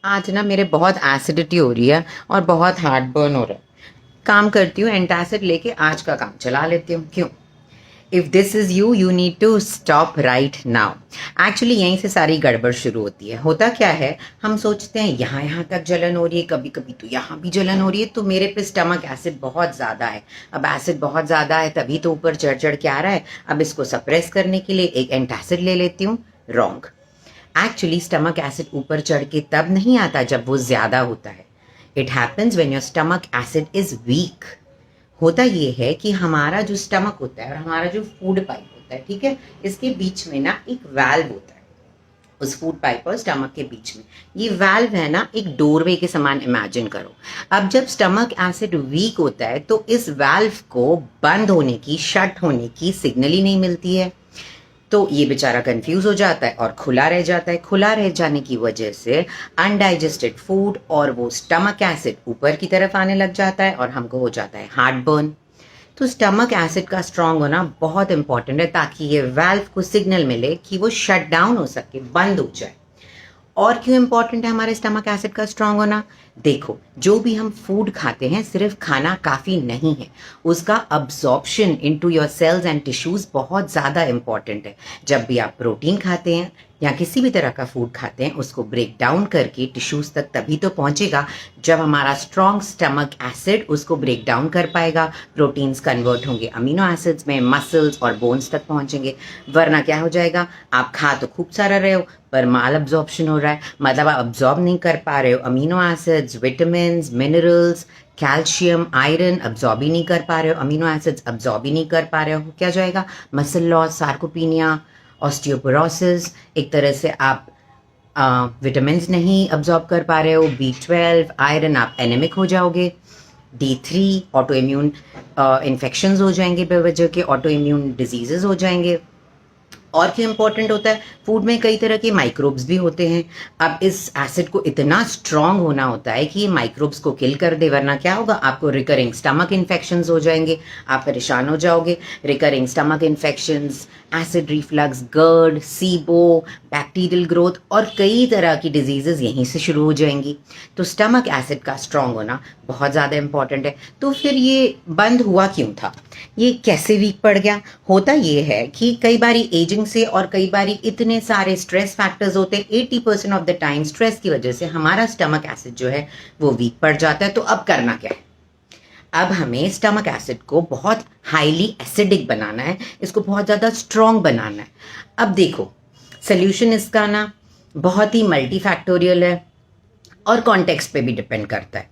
आज ना मेरे बहुत एसिडिटी हो रही है और बहुत हार्ट बर्न हो रहा है। काम करती हूँ, एंटासिड लेके आज का काम चला लेती हूँ। क्यों? If this is you, you need to stop right now. Actually यहीं से सारी गड़बड़ शुरू होती है। होता क्या है, हम सोचते हैं यहाँ यहाँ तक जलन हो रही है, कभी कभी तो यहाँ भी जलन हो रही है, तो मेरे पे स्टमक एसिड बहुत ज़्यादा है। अब एसिड बहुत ज़्यादा है तभी तो ऊपर चढ़ चढ़ के आ रहा है। अब इसको सप्रेस करने के लिए एक एंटासिड ले लेती हूँ। रॉन्ग। एक्चुअली स्टमक एसिड ऊपर चढ़ के तब नहीं आता जब वो ज़्यादा होता है। It happens when your stomach acid is weak. होता ये है कि हमारा जो स्टमक होता है और हमारा जो फूड पाइप होता है, ठीक है, इसके बीच में ना एक वाल्व होता है। उस फूड पाइप और स्टमक के बीच में ये वाल्व है ना, एक डोरवे के समान इमेजिन करो। अब जब स्टमक एसिड वीक होता है तो इस वाल्व को बंद होने की, शट होने की सिग्नल ही नहीं मिलती है। तो ये बेचारा कंफ्यूज हो जाता है और खुला रह जाता है। खुला रह जाने की वजह से अनडाइजेस्टेड फूड और वो स्टमक एसिड ऊपर की तरफ आने लग जाता है और हमको हो जाता है हार्ट बर्न। तो स्टमक एसिड का स्ट्रांग होना बहुत इंपॉर्टेंट है ताकि ये वाल्व को सिग्नल मिले कि वो शट डाउन हो सके, बंद हो जाए। और क्यों इंपॉर्टेंट है हमारे स्टमक एसिड का स्ट्रांग होना? देखो, जो भी हम फूड खाते हैं, सिर्फ खाना काफ़ी नहीं है, उसका absorption into your cells and tissues बहुत ज़्यादा इंपॉर्टेंट है। जब भी आप प्रोटीन खाते हैं या किसी भी तरह का फूड खाते हैं, उसको ब्रेक डाउन करके टिश्यूज तक तभी तो पहुंचेगा जब हमारा स्ट्रॉन्ग स्टमक एसिड उसको ब्रेक डाउन कर पाएगा। प्रोटीन्स कन्वर्ट होंगे अमीनो एसिड्स में, मसल्स और बोन्स तक पहुंचेंगे। वरना क्या हो जाएगा, आप खा तो खूब सारा रहे हो पर माल अब्जॉर्प्शन हो रहा है, मतलब आप अब्जॉर्ब नहीं कर पा रहे हो amino acids, vitamin, minerals, calcium, iron absorb ही नहीं कर पा रहे हो, अमीनो एसिड्स अब्जॉर्ब ही नहीं कर पा रहे हो। क्या जाएगा? Muscle loss, sarcopenia, osteoporosis. एक तरह से आप विटामिन नहीं अब्जॉर्ब कर पा रहे हो, B12, आयरन, आप एनेमिक हो जाओगे। D3 ऑटो इम्यून इन्फेक्शंस हो जाएंगे, बेवजह के ऑटो इम्यून डिजीजेज हो जाएंगे। और क्यों इंपॉर्टेंट होता है? फूड में कई तरह के माइक्रोब्स भी होते हैं। अब इस एसिड को इतना स्ट्रांग होना होता है कि ये माइक्रोब्स को किल कर दे, वरना क्या होगा, आपको रिकरिंग स्टमक इन्फेक्शंस हो जाएंगे, आप परेशान हो जाओगे। Recurring stomach infections, acid reflux, GERD, SIBO, bacterial growth और कई तरह की डिजीजेज यहीं से शुरू हो जाएंगी। तो स्टमक एसिड का स्ट्रांग होना बहुत ज़्यादा इंपॉर्टेंट है। तो फिर ये बंद हुआ क्यों था? ये कैसे वीक पड़ गया? होता ये है कि कई बारी एजिंग से और कई बारी इतने सारे स्ट्रेस फैक्टर्स होते हैं, 80% ऑफ द टाइम स्ट्रेस की वजह से हमारा स्टमक एसिड जो है वो वीक पड़ जाता है। तो अब करना क्या है? अब हमें स्टमक एसिड को बहुत हाईली एसिडिक बनाना है, इसको बहुत ज़्यादा स्ट्रॉन्ग बनाना है। अब देखो, सोल्यूशन इसका ना बहुत ही मल्टी फैक्टोरियल है और कॉन्टेक्स्ट पे भी डिपेंड करता है।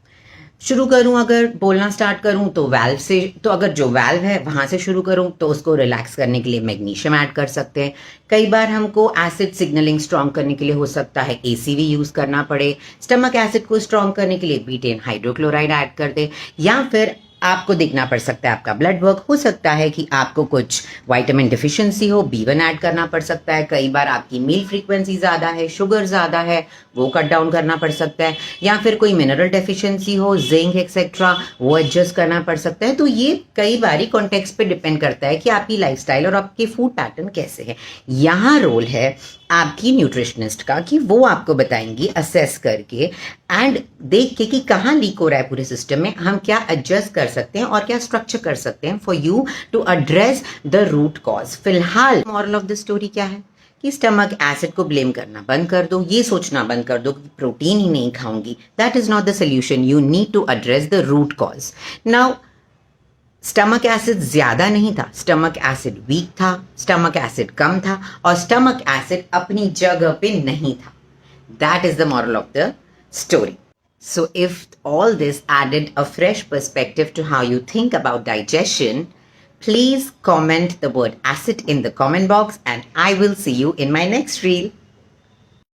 शुरू करूं, अगर बोलना स्टार्ट करूं तो वाल्व से, तो अगर जो वाल्व है वहां से शुरू करूं तो उसको रिलैक्स करने के लिए मैग्नीशियम ऐड कर सकते हैं। कई बार हमको एसिड सिग्नलिंग स्ट्रॉन्ग करने के लिए हो सकता है ACV यूज करना पड़े। स्टमक एसिड को स्ट्रॉन्ग करने के लिए बीटेन हाइड्रोक्लोराइड ऐड कर दे, या फिर आपको देखना पड़ सकता है, आपका ब्लड वर्क हो सकता है कि आपको कुछ विटामिन डिफिशिएंसी हो, B1 ऐड करना पड़ सकता है। कई बार आपकी मील फ्रीक्वेंसी ज़्यादा है, शुगर ज़्यादा है, वो कट डाउन करना पड़ सकता है, या फिर कोई मिनरल डेफिशिएंसी हो, जिंक एक्सेट्रा, वो एडजस्ट करना पड़ सकता है। तो ये कई बारी कॉन्टेक्स्ट पे डिपेंड करता है कि आपकी लाइफस्टाइल और आपके फूड पैटर्न कैसे है। यहाँ रोल है आपकी न्यूट्रिशनिस्ट का कि वो आपको बताएंगी असेस करके एंड देख के कि कहाँ लीक हो रहा है पूरे सिस्टम में, हम क्या एडजस्ट कर सकते हैं और क्या स्ट्रक्चर कर सकते हैं for you to address the root cause. फिलहाल मॉरल ऑफ द स्टोरी क्या है कि स्टमक एसिड को ब्लेम करना बंद कर दो, ये सोचना बंद कर दो कि प्रोटीन ही नहीं खाऊंगी। That is not the solution, you need to address the root cause. Now stomach acid ज्यादा नहीं था, स्टमक एसिड वीक था, स्टमक एसिड कम था और स्टमक एसिड अपनी जगह पे नहीं था। That is the moral of the story. So if all this added a fresh perspective to how you think about digestion, please comment the word acid in the comment box and I will see you in my next reel.